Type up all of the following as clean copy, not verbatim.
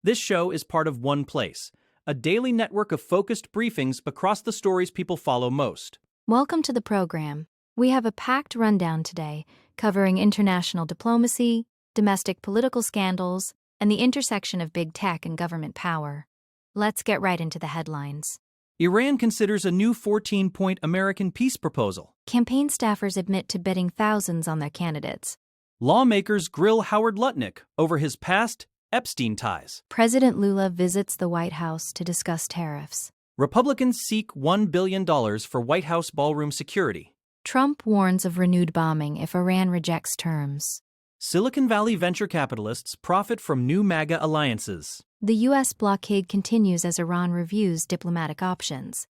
This show is part of OnePlace, a daily network of focused briefings across the stories people follow most. Welcome to the program. We have a packed rundown today, covering international diplomacy, domestic political scandals, and the intersection of big tech and government power. Let's get right into the headlines. Iran considers a new 14-point American peace proposal. Campaign staffers admit to betting thousands on their candidates. Lawmakers grill Howard Lutnick over his past Epstein ties. President Lula visits the White House to discuss tariffs. Republicans seek $1 billion for White House ballroom security. Trump warns of renewed bombing if Iran rejects terms. Silicon Valley venture capitalists profit from new MAGA alliances. The U.S. blockade continues as Iran reviews diplomatic options.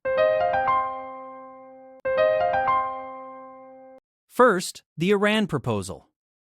First, the Iran proposal.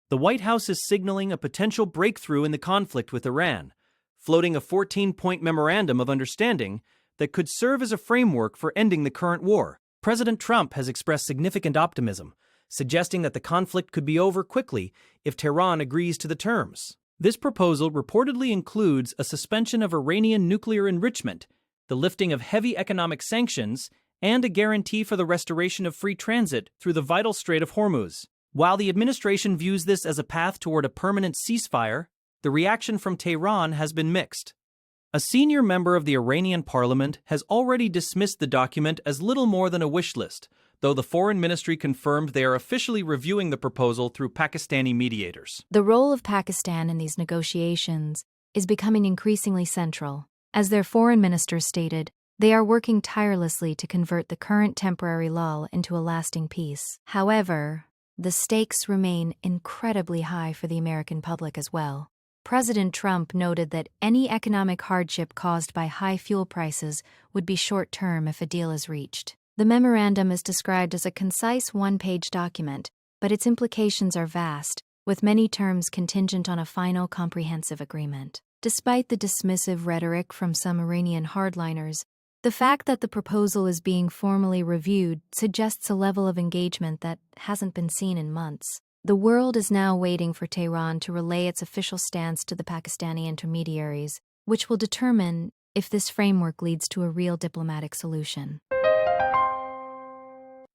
The White House is signaling a potential breakthrough in the conflict with Iran, floating a 14-point memorandum of understanding that could serve as a framework for ending the current war. President Trump has expressed significant optimism, suggesting that the conflict could be over quickly if Tehran agrees to the terms. This proposal reportedly includes a suspension of Iranian nuclear enrichment, the lifting of heavy economic sanctions, and a guarantee for the restoration of free transit through the vital Strait of Hormuz. While the administration views this as a path toward a permanent ceasefire, the reaction from Tehran has been mixed. A senior member of the Iranian parliament has already dismissed the document as little more than a wish list, though the foreign ministry confirmed they are officially reviewing the proposal through Pakistani mediators. The role of Pakistan in these negotiations is becoming increasingly central. As their foreign minister stated, they are working tirelessly to convert the current temporary lull into a lasting peace. However, the stakes remain incredibly high for the American public as well. President Trump noted that any economic hardship caused by high fuel prices would be short-term if a deal is reached. The memorandum is described as a concise one-page document, but its implications are vast, with many terms contingent on a final comprehensive agreement. Despite the dismissive rhetoric from some Iranian hardliners, the fact that the proposal is being formally reviewed suggests a level of engagement that hasn't been seen in months. The world is now waiting for Tehran to relay its official stance to the Pakistani intermediaries, which will determine if this framework leads to a real diplomatic solution.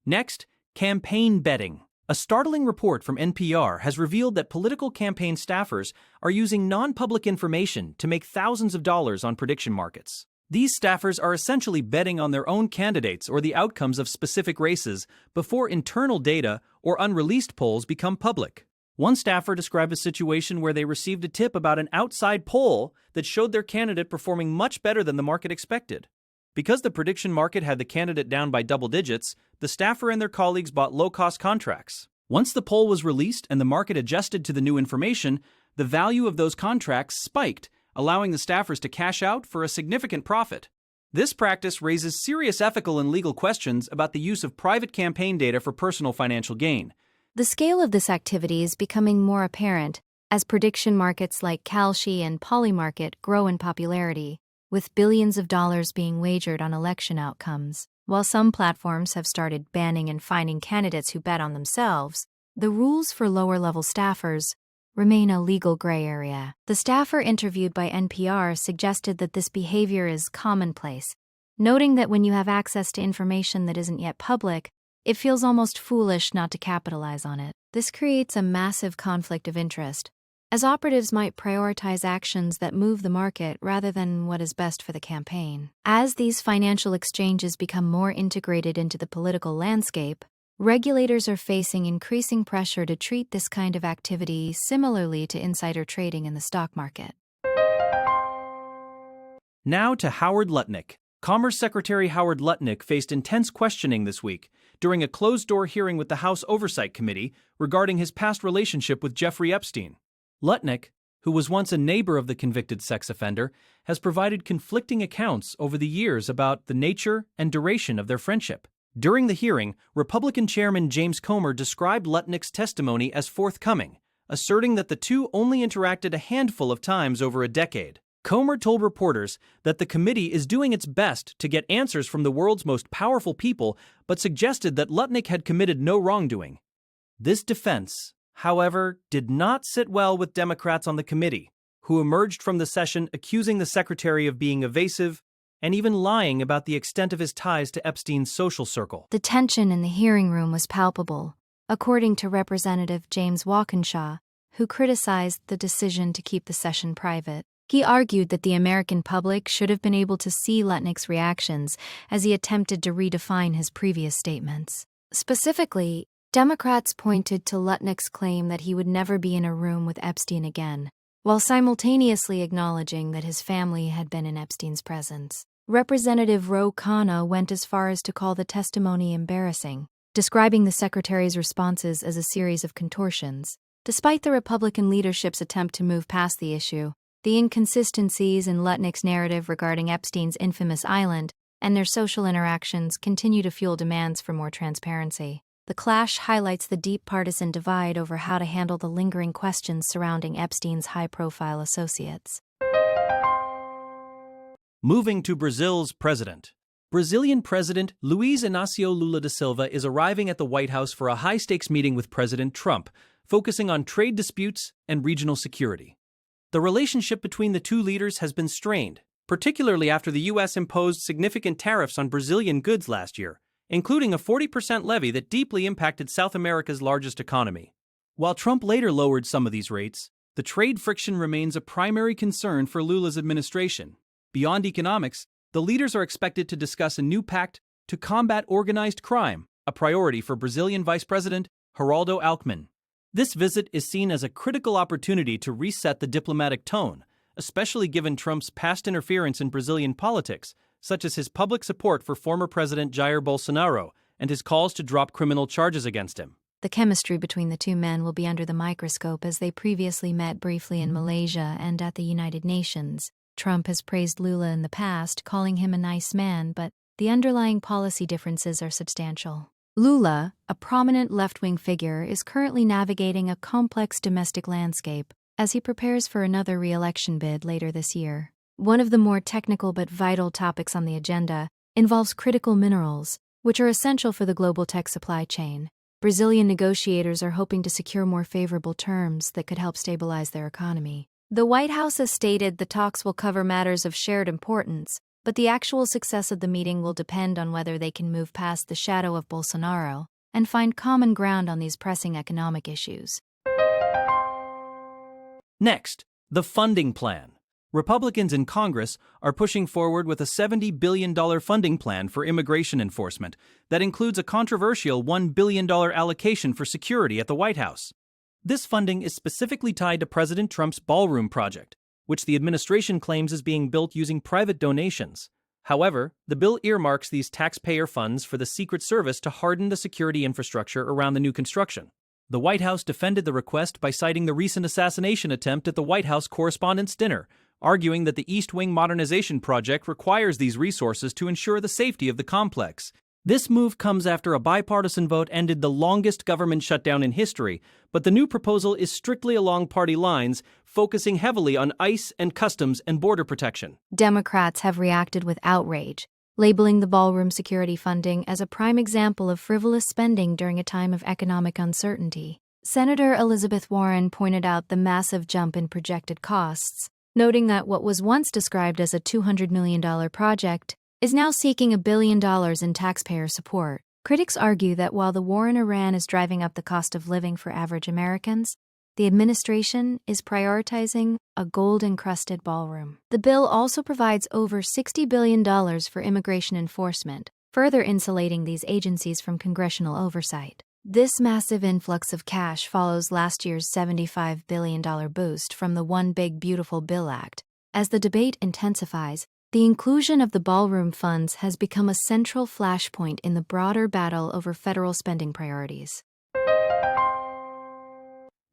Next, campaign betting. A startling report from NPR has revealed that political campaign staffers are using non-public information to make thousands of dollars on prediction markets. These staffers are essentially betting on their own candidates or the outcomes of specific races before internal data or unreleased polls become public. One staffer described a situation where they received a tip about an outside poll that showed their candidate performing much better than the market expected. Because the prediction market had the candidate down by double digits, the staffer and their colleagues bought low-cost contracts. Once the poll was released and the market adjusted to the new information, the value of those contracts spiked, allowing the staffers to cash out for a significant profit. This practice raises serious ethical and legal questions about the use of private campaign data for personal financial gain. The scale of this activity is becoming more apparent as prediction markets like Kalshi and Polymarket grow in popularity, with billions of dollars being wagered on election outcomes. While some platforms have started banning and fining candidates who bet on themselves, the rules for lower-level staffers remain a legal gray area. The staffer interviewed by NPR suggested that this behavior is commonplace, noting that when you have access to information that isn't yet public, it feels almost foolish not to capitalize on it. This creates a massive conflict of interest, as operatives might prioritize actions that move the market rather than what is best for the campaign. As these financial exchanges become more integrated into the political landscape, regulators are facing increasing pressure to treat this kind of activity similarly to insider trading in the stock market. Now to Howard Lutnick. Commerce Secretary Howard Lutnick faced intense questioning this week during a closed-door hearing with the House Oversight Committee regarding his past relationship with Jeffrey Epstein. Lutnick, who was once a neighbor of the convicted sex offender, has provided conflicting accounts over the years about the nature and duration of their friendship. During the hearing, Republican Chairman James Comer described Lutnick's testimony as forthcoming, asserting that the two only interacted a handful of times over a decade. Comer told reporters that the committee is doing its best to get answers from the world's most powerful people, but suggested that Lutnick had committed no wrongdoing. This defense, however, did not sit well with Democrats on the committee. who emerged from the session accusing the secretary of being evasive and even lying about the extent of his ties to Epstein's social circle. The tension in the hearing room was palpable, according to Representative James Walkinshaw, who criticized the decision to keep the session private. He argued that the American public should have been able to see Lutnick's reactions as he attempted to redefine his previous statements. Specifically, Democrats pointed to Lutnick's claim that he would never be in a room with Epstein again, while simultaneously acknowledging that his family had been in Epstein's presence. Representative Ro Khanna went as far as to call the testimony embarrassing, describing the secretary's responses as a series of contortions. Despite the Republican leadership's attempt to move past the issue, the inconsistencies in Lutnick's narrative regarding Epstein's infamous island and their social interactions continue to fuel demands for more transparency. The clash highlights the deep partisan divide over how to handle the lingering questions surrounding Epstein's high-profile associates. Moving to Brazil's president. Brazilian President Luiz Inácio Lula da Silva is arriving at the White House for a high-stakes meeting with President Trump, focusing on trade disputes and regional security. The relationship between the two leaders has been strained, particularly after the U.S. imposed significant tariffs on Brazilian goods last year, including a 40% levy that deeply impacted South America's largest economy. While Trump later lowered some of these rates, the trade friction remains a primary concern for Lula's administration. Beyond economics, the leaders are expected to discuss a new pact to combat organized crime, a priority for Brazilian Vice President Geraldo Alckmin. This visit is seen as a critical opportunity to reset the diplomatic tone, especially given Trump's past interference in Brazilian politics, such as his public support for former President Jair Bolsonaro and his calls to drop criminal charges against him. The chemistry between the two men will be under the microscope as they previously met briefly in Malaysia and at the United Nations. Trump has praised Lula in the past, calling him a nice man, but the underlying policy differences are substantial. Lula, a prominent left-wing figure, is currently navigating a complex domestic landscape as he prepares for another re-election bid later this year. One of the more technical but vital topics on the agenda involves critical minerals, which are essential for the global tech supply chain. Brazilian negotiators are hoping to secure more favorable terms that could help stabilize their economy. The White House has stated the talks will cover matters of shared importance, but the actual success of the meeting will depend on whether they can move past the shadow of Bolsonaro and find common ground on these pressing economic issues. Next, the funding plan. Republicans in Congress are pushing forward with a $70 billion funding plan for immigration enforcement that includes a controversial $1 billion allocation for security at the White House. This funding is specifically tied to President Trump's ballroom project, which the administration claims is being built using private donations. However, the bill earmarks these taxpayer funds for the Secret Service to harden the security infrastructure around the new construction. The White House defended the request by citing the recent assassination attempt at the White House Correspondents' Dinner, arguing that the East Wing modernization project requires these resources to ensure the safety of the complex. This move comes after a bipartisan vote ended the longest government shutdown in history, but the new proposal is strictly along party lines, focusing heavily on ICE and customs and border protection. Democrats have reacted with outrage, labeling the ballroom security funding as a prime example of frivolous spending during a time of economic uncertainty. Senator Elizabeth Warren pointed out the massive jump in projected costs, noting that what was once described as a $200 million project is now seeking $1 billion in taxpayer support. Critics argue that while the war in Iran is driving up the cost of living for average Americans, the administration is prioritizing a gold-encrusted ballroom. The bill also provides over $60 billion for immigration enforcement, further insulating these agencies from congressional oversight. This massive influx of cash follows last year's $75 billion boost from the One Big Beautiful Bill Act. As the debate intensifies, the inclusion of the ballroom funds has become a central flashpoint in the broader battle over federal spending priorities.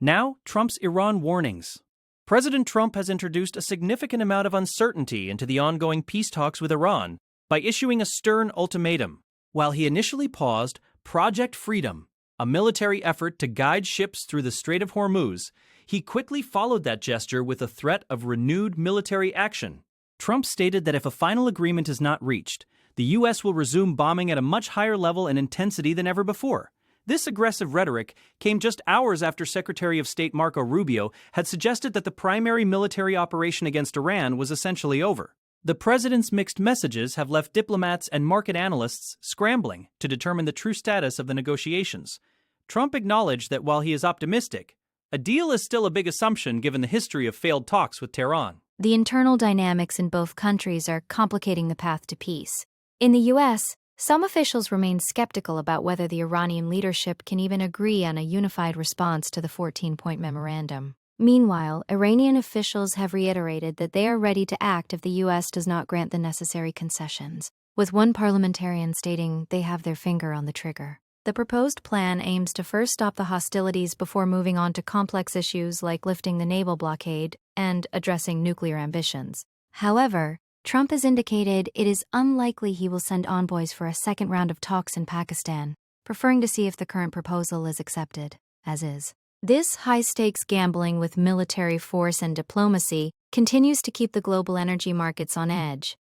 Now, Trump's Iran warnings. President Trump has introduced a significant amount of uncertainty into the ongoing peace talks with Iran by issuing a stern ultimatum. While he initially paused Project Freedom, a military effort to guide ships through the Strait of Hormuz, he quickly followed that gesture with a threat of renewed military action. Trump stated that if a final agreement is not reached, the U.S. will resume bombing at a much higher level and intensity than ever before. This aggressive rhetoric came just hours after Secretary of State Marco Rubio had suggested that the primary military operation against Iran was essentially over. The president's mixed messages have left diplomats and market analysts scrambling to determine the true status of the negotiations. Trump acknowledged that while he is optimistic, a deal is still a big assumption given the history of failed talks with Tehran. The internal dynamics in both countries are complicating the path to peace. In the U.S., some officials remain skeptical about whether the Iranian leadership can even agree on a unified response to the 14-point memorandum. Meanwhile, Iranian officials have reiterated that they are ready to act if the U.S. does not grant the necessary concessions, with one parliamentarian stating they have their finger on the trigger. The proposed plan aims to first stop the hostilities before moving on to complex issues like lifting the naval blockade and addressing nuclear ambitions. However, Trump has indicated it is unlikely he will send envoys for a second round of talks in Pakistan, preferring to see if the current proposal is accepted, as is. This high-stakes gambling with military force and diplomacy continues to keep the global energy markets on edge,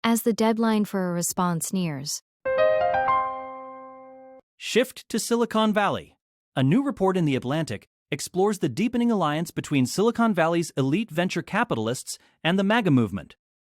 as the deadline for a response nears. Shift to Silicon Valley. A new report in The Atlantic explores the deepening alliance between Silicon Valley's elite venture capitalists and the MAGA movement.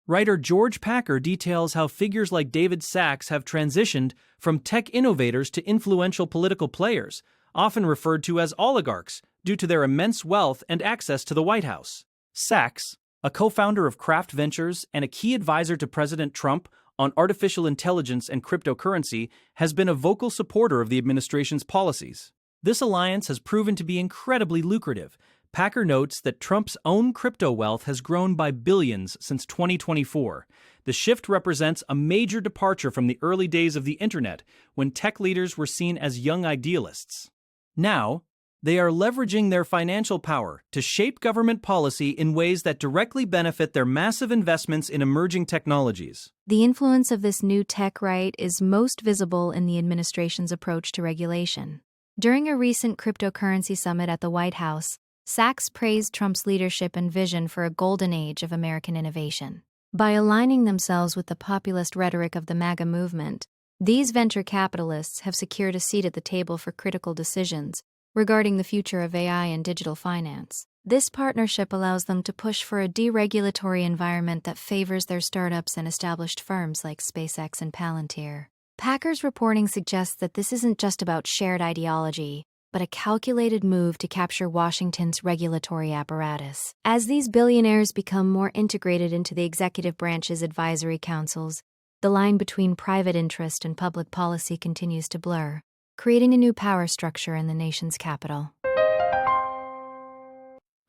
Writer George Packer details how figures like David Sacks have transitioned from tech innovators to influential political players, often referred to as oligarchs, due to their immense wealth and access to the White House. Sacks, a co-founder of Kraft Ventures and a key advisor to President Trump on artificial intelligence and cryptocurrency, has been a vocal supporter of the administration's policies. This alliance has proven to be incredibly lucrative. Packer notes that Trump's own crypto wealth has grown by billions since 2024. The shift represents a major departure from the early days of the internet, when tech leaders were seen as young idealists. Now, they are leveraging their financial power to shape government policy in ways that directly benefit their massive investments in emerging technologies. The influence of this new tech right is most visible in the administration's approach to regulation. During a recent cryptocurrency summit at the White House, Sacks praised Trump's leadership and vision for a golden age of American innovation. By aligning themselves with the populist rhetoric of the MAGA movement, these venture capitalists have secured a seat at the table for critical decisions regarding the future of AI and digital finance. This partnership allows them to push for a deregulatory environment that favors their startups and established firms like SpaceX and Palantir. Packer's reporting suggests that this isn't just about shared ideology, but a calculated move to capture Washington's regulatory apparatus. As these billionaires become more integrated into the executive branch's advisory councils, the line between private interest and public policy continues to blur, creating a new power structure in the nation's capital.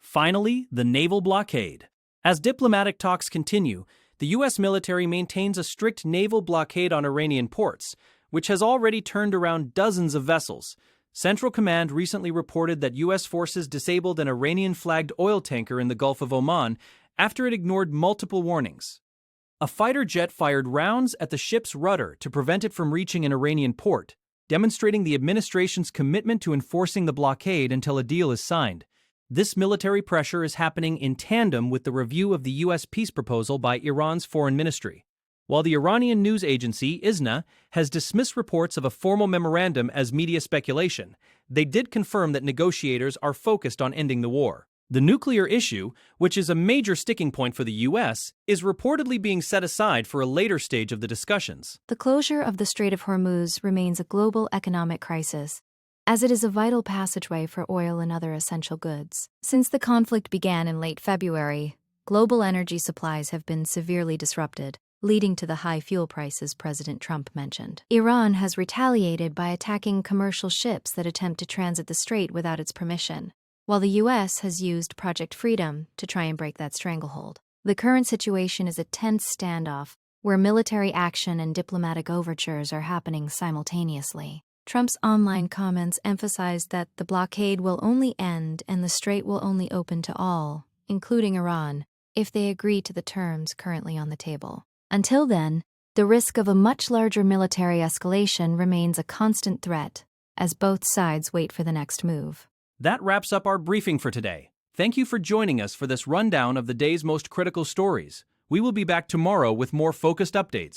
Finally, the naval blockade. As diplomatic talks continue, the U.S. military maintains a strict naval blockade on Iranian ports, which has already turned around dozens of vessels. Central Command recently reported that U.S. forces disabled an Iranian-flagged oil tanker in the Gulf of Oman after it ignored multiple warnings. A fighter jet fired rounds at the ship's rudder to prevent it from reaching an Iranian port, demonstrating the administration's commitment to enforcing the blockade until a deal is signed. This military pressure is happening in tandem with the review of the U.S. peace proposal by Iran's foreign ministry. While the Iranian news agency, ISNA, has dismissed reports of a formal memorandum as media speculation, they did confirm that negotiators are focused on ending the war. The nuclear issue, which is a major sticking point for the U.S., is reportedly being set aside for a later stage of the discussions. The closure of the Strait of Hormuz remains a global economic crisis, as it is a vital passageway for oil and other essential goods. Since the conflict began in late February, global energy supplies have been severely disrupted, leading to the high fuel prices President Trump mentioned. Iran has retaliated by attacking commercial ships that attempt to transit the strait without its permission, while the U.S. has used Project Freedom to try and break that stranglehold. The current situation is a tense standoff, where military action and diplomatic overtures are happening simultaneously. Trump's online comments emphasized that the blockade will only end and the strait will only open to all, including Iran, if they agree to the terms currently on the table. Until then, the risk of a much larger military escalation remains a constant threat, as both sides wait for the next move. That wraps up our briefing for today. Thank you for joining us for this rundown of the day's most critical stories. We will be back tomorrow with more focused updates.